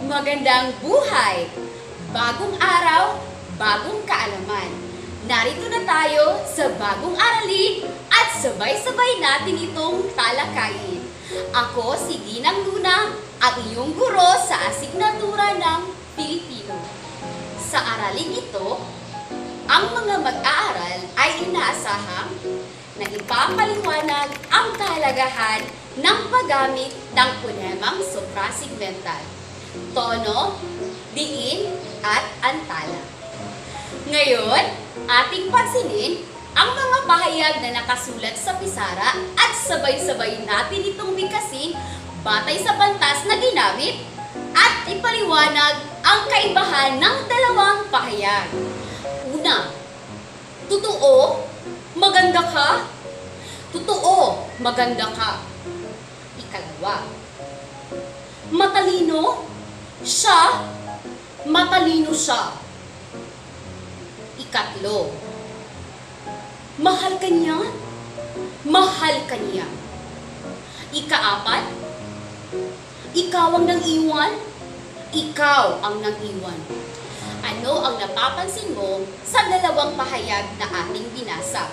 Magandang buhay! Bagong araw, bagong kaalaman. Narito na tayo sa bagong aralin at sabay-sabay natin itong talakayin. Ako si Ginang Luna, ang iyong guro sa asignatura ng Pilipino. Sa aralin ito, ang mga mag-aaral ay inaasahang na ipapaliwanag ang kahalagahan ng paggamit ng ponemang suprasegmental, tono, diin, at antala. Ngayon, ating pansinin ang mga pahayag na nakasulat sa pisara at sabay-sabay natin itong bigkasin batay sa pantas na ginamit at ipaliwanag ang kaibahan ng dalawang pahayag. Una, totoo, maganda ka. Totoo, maganda ka. Ikalawa, matalino, siya, matalino siya. Ikatlo, mahal ka niya, mahal ka niya. Ikaapat, ikaw ang nang-iwan, ikaw ang nang-iwan. Ano ang napapansin mo sa dalawang pahayag na ating binasa?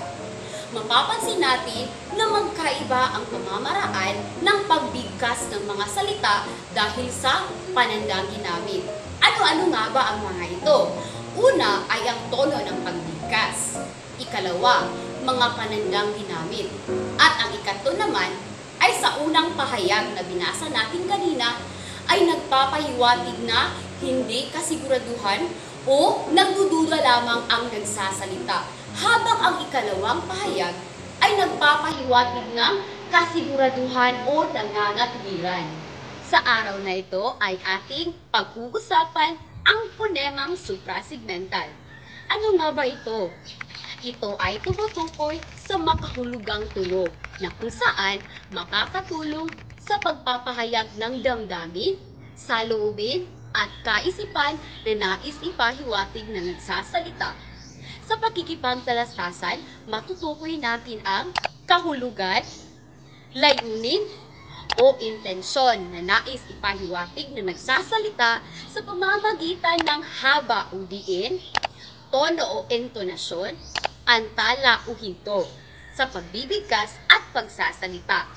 Mapapansin natin na magkaiba ang pamamaraan ng pagbigkas ng mga salita dahil sa panandang ginamit. Ano-ano nga ba ang mga ito? Una ay ang tono ng pagbigkas. Ikalawa, mga panandang ginamit. At ang ikatlo naman ay sa unang pahayag na binasa natin kanina ay nagpapahiwatig na hindi kasiguraduhan o nagdududa lamang ang nagsasalita. Habang ang ikalawang pahayag ay nagpapahiwatig ng kasiguraduhan o nangangatwiran. Sa araw na ito ay ating pag-uusapan ang ponemang suprasegmental. Ano nga ba ito? Ito ay tumutukoy sa makahulugang tunog na kung saan makakatulong sa pagpapahayag ng damdamin, saloobin, at kaisipan na nais ipahiwatig na nagsasalita. Sa pakikipagtalastasan, matutukoy natin ang kahulugan, layunin, o intensyon na nais ipahiwatig na nagsasalita sa pamamagitan ng haba o diin, tono o intonasyon, antala o hinto, sa pagbibigkas at pagsasalita.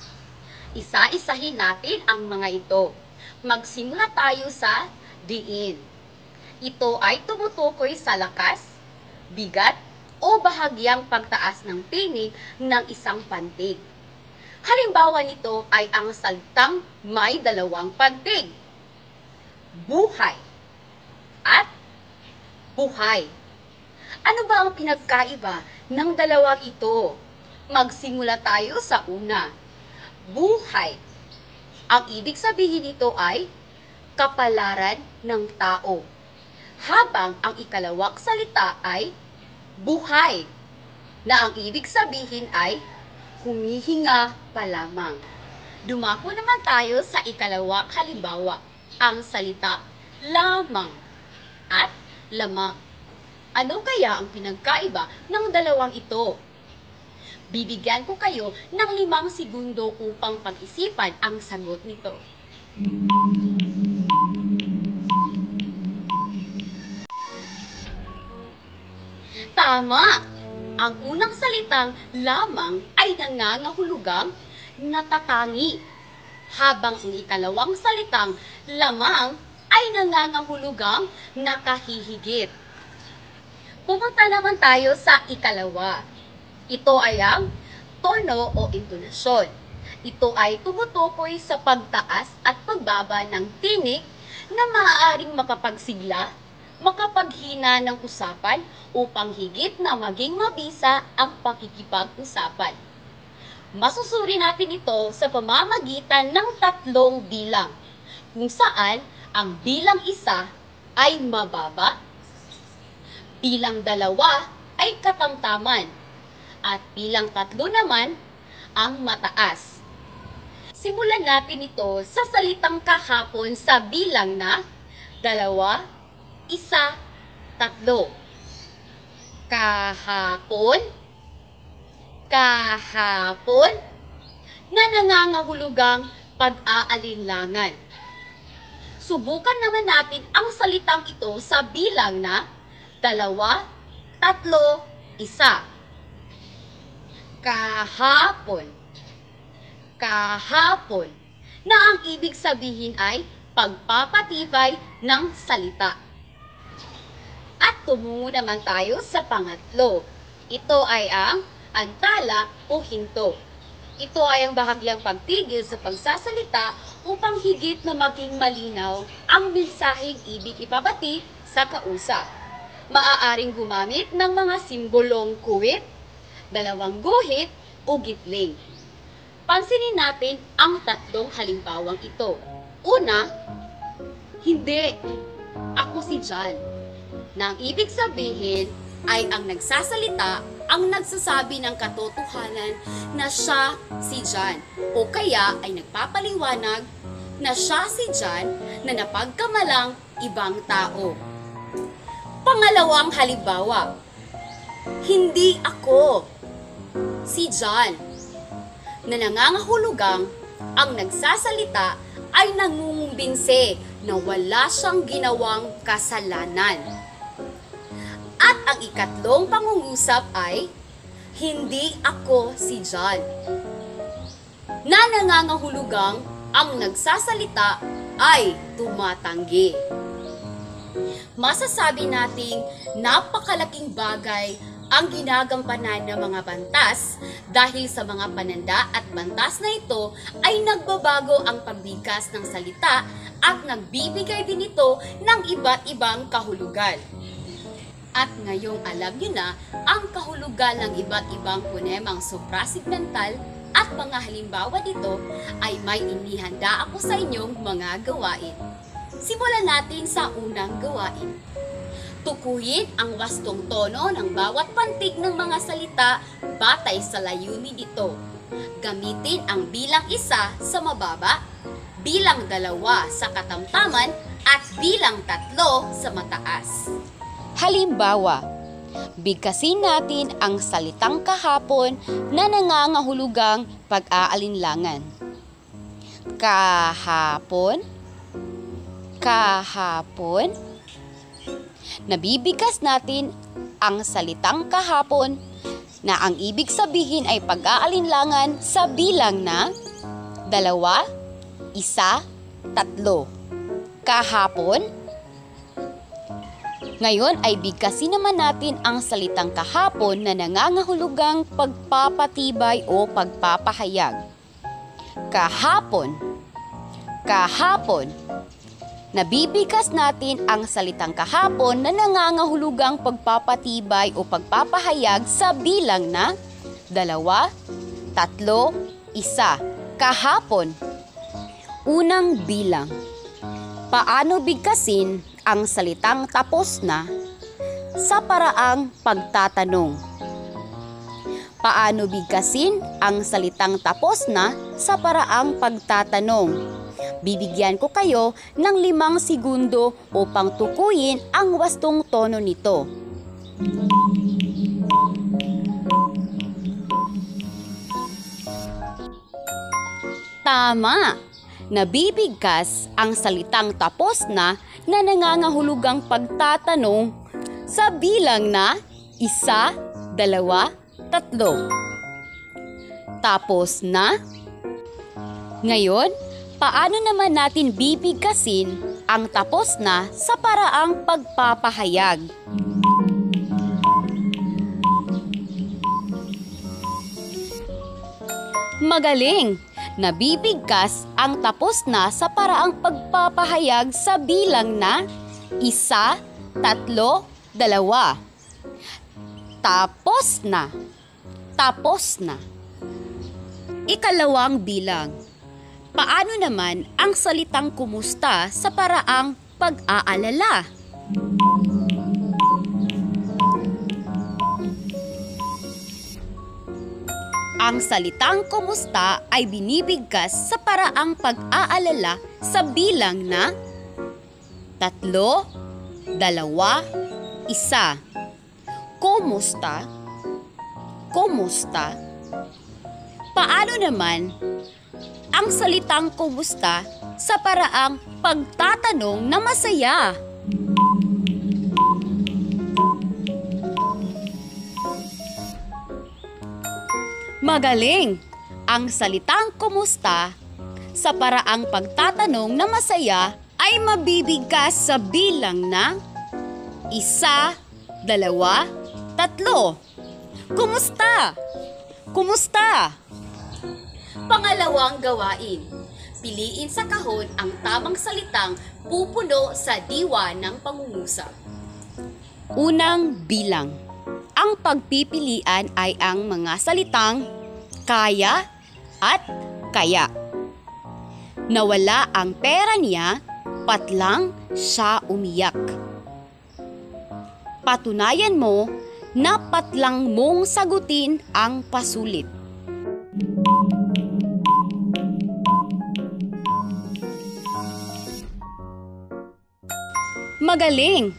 Isa-isahin natin ang mga ito. Magsimula tayo sa diin. Ito ay tumutukoy sa lakas, bigat, o bahagyang pagtaas ng tinig ng isang pantig. Halimbawa nito ay ang salitang may dalawang pantig. Buhay at buhay. Ano ba ang pinagkaiba ng dalawang ito? Magsimula tayo sa una. Buhay. Ang ibig sabihin nito ay kapalaran ng tao. Habang ang ikalawang salita ay buhay, na ang ibig sabihin ay humihinga pa lamang. Dumako naman tayo sa ikalawang halimbawa, ang salita lamang at lamang. Ano kaya ang pinagkaiba ng dalawang ito? Bibigyan ko kayo ng 5 segundo upang pag-isipan ang sagot nito. Tama! Ang unang salitang lamang ay nangangahulugang natatangi, habang ang ikalawang salitang lamang ay nangangahulugang nakahihigit. Pumunta naman tayo sa ikalawa. Ito ay ang tono o intonasyon. Ito ay tumutukoy sa pagtaas at pagbaba ng tinig na maaaring makapagsigla, makapaghina ng usapan upang higit na maging mabisa ang pakikipag-usapan. Masusuri natin ito sa pamamagitan ng 3 bilang, kung saan ang bilang 1 ay mababa, bilang 2 ay katamtaman, at bilang 3 naman ang mataas. Simulan natin ito sa salitang kahapon sa bilang na 2, 1, 3. Kahapon, kahapon, na nangangahulugang pag-aalinlangan. Subukan naman natin ang salitang ito sa bilang na 2, 3, 1. Kahapon. Kahapon. Na ang ibig sabihin ay pagpapatibay ng salita. At tumungo naman tayo sa pangatlo. Ito ay ang antala o hinto. Ito ay ang bahagyang pagtigil sa pagsasalita upang higit na maging malinaw ang mensaheng ibig ipabati sa kausap. Maaaring gumamit ng mga simbolong kuwit, dalawang guhit o gitling. Pansinin natin ang tatlong halimbawang ito. Una, hindi. Ako si John. Na ang ibig sabihin ay ang nagsasalita ang nagsasabi ng katotohanan na siya si John o kaya ay nagpapaliwanag na siya si John na napagkamalang ibang tao. Pangalawang halimbawa, hindi ako si John na nangangahulugang ang nagsasalita ay nangungumbinse na wala siyang ginawang kasalanan. At ang ikatlong pangungusap ay, hindi ako si John. Na nangangahulugang ang nagsasalita ay tumatanggi. Masasabi nating napakalaking bagay ang ginagampanan ng mga bantas dahil sa mga pananda at bantas na ito ay nagbabago ang pambigkas ng salita at nagbibigay din ito ng iba't ibang kahulugan. At ngayong alam nyo na ang kahulugan ng iba't ibang ponemang suprasigmental at mga halimbawa dito ay may inihanda ako sa inyong mga gawain. Simulan natin sa unang gawain. Tukuyin ang wastong tono ng bawat pantig ng mga salita batay sa layunin nito. Gamitin ang bilang 1 sa mababa, bilang 2 sa katamtaman, at bilang 3 sa mataas. Halimbawa, bigkasin natin ang salitang kahapon na nangangahulugang pag-aalinlangan. Kahapon, kahapon. Nabibigkas natin ang salitang kahapon na ang ibig sabihin ay pag-aalinlangan sa bilang na 2, 1, 3. Kahapon. Ngayon ay bigkasin naman natin ang salitang kahapon na nangangahulugang pagpapatibay o pagpapahayag. Kahapon. Kahapon. Nabibigkas natin ang salitang kahapon na nangangahulugang pagpapatibay o pagpapahayag sa bilang na 2, 3, 1. Kahapon. Unang bilang. Paano bigkasin ang salitang tapos na sa paraang pagtatanong? Paano bigkasin ang salitang tapos na sa paraang pagtatanong? Bibigyan ko kayo ng 5 segundo upang tukuyin ang wastong tono nito. Tama! Nabibigkas ang salitang tapos na nangangahulugang pagtatanong sa bilang na 1, 2, 3. Tapos na? Ngayon, paano naman natin bibigkasin ang tapos na sa paraang pagpapahayag? Magaling! Nabibigkas ang tapos na sa paraang pagpapahayag sa bilang na 1, 3, 2. Tapos na. Tapos na. Ikalawang bilang. Paano naman ang salitang kumusta sa paraang pag-aalala? Ang salitang kumusta ay binibigkas sa paraang pag-aalala sa bilang na 3, 2, 1. Kumusta? Kumusta? Paano naman ang salitang kumusta sa paraang pagtatanong na masaya. Magaling! Ang salitang kumusta sa paraang pagtatanong na masaya ay mabibigkas sa bilang ng 1, 2, 3. Kumusta? Kumusta? Pangalawang gawain. Piliin sa kahon ang tamang salitang pupuno sa diwa ng pangungusap. Unang bilang. Ang pagpipilian ay ang mga salitang kaya at kaya. Nawala ang pera niya, patlang siya umiyak. Patunayan mo na patlang mong sagutin ang pasulit. Magaling!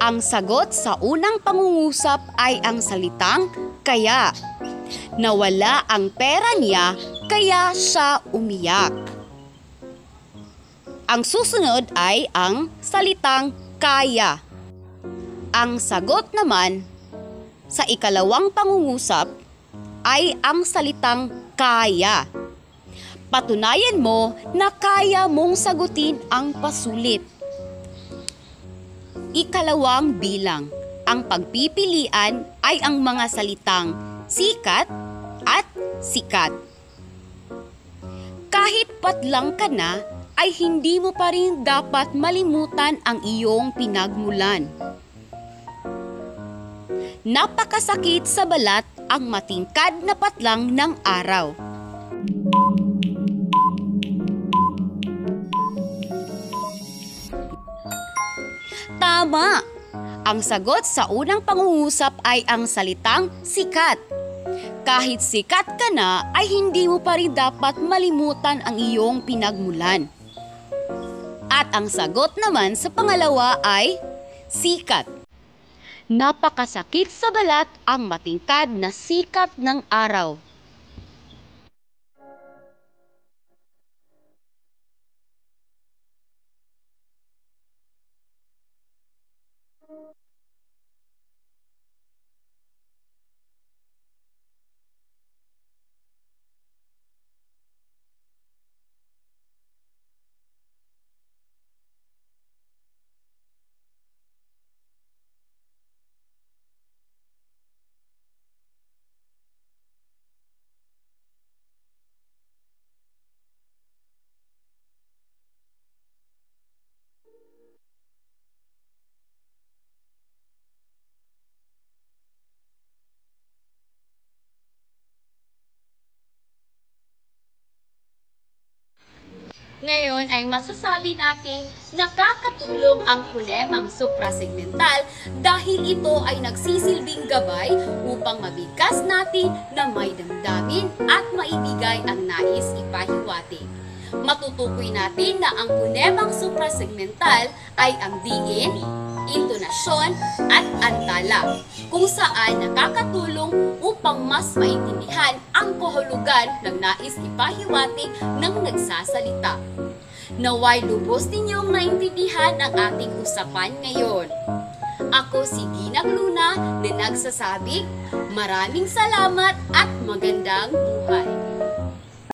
Ang sagot sa unang pangungusap ay ang salitang kaya. Nawala ang pera niya, kaya siya umiyak. Ang susunod ay ang salitang kaya. Ang sagot naman sa ikalawang pangungusap ay ang salitang kaya. Patunayan mo na kaya mong sagutin ang pasulit. Ikalawang bilang. Ang pagpipilian ay ang mga salitang sikat at sikat. Kahit patlang ka na, ay hindi mo pa rin dapat malimutan ang iyong pinagmulan. Napakasakit sa balat ang matingkad na patlang ng araw. Tama! Ang sagot sa unang pangungusap ay ang salitang sikat. Kahit sikat ka na, ay hindi mo pa rin dapat malimutan ang iyong pinagmulan. At ang sagot naman sa pangalawa ay sikat. Napakasakit sa balat ang matingkad na sikat ng araw. Ngayon ay masasabi nating nakakatulong ang punemang suprasegmental dahil ito ay nagsisilbing gabay upang mabigkas natin na may damdamin at maibigay ang nais ipahiwatig. Matutukoy natin na ang punemang suprasegmental ay ang diin, intonasyon at antala, kung saan nakakatulong upang mas maintindihan ang kahulugan ng nais ipahiwatig ng nagsasalita. Naway lubos ninyong naintindihan ang ating usapan ngayon. Ako si Ginang Luna na nagsasabing maraming salamat at magandang buhay.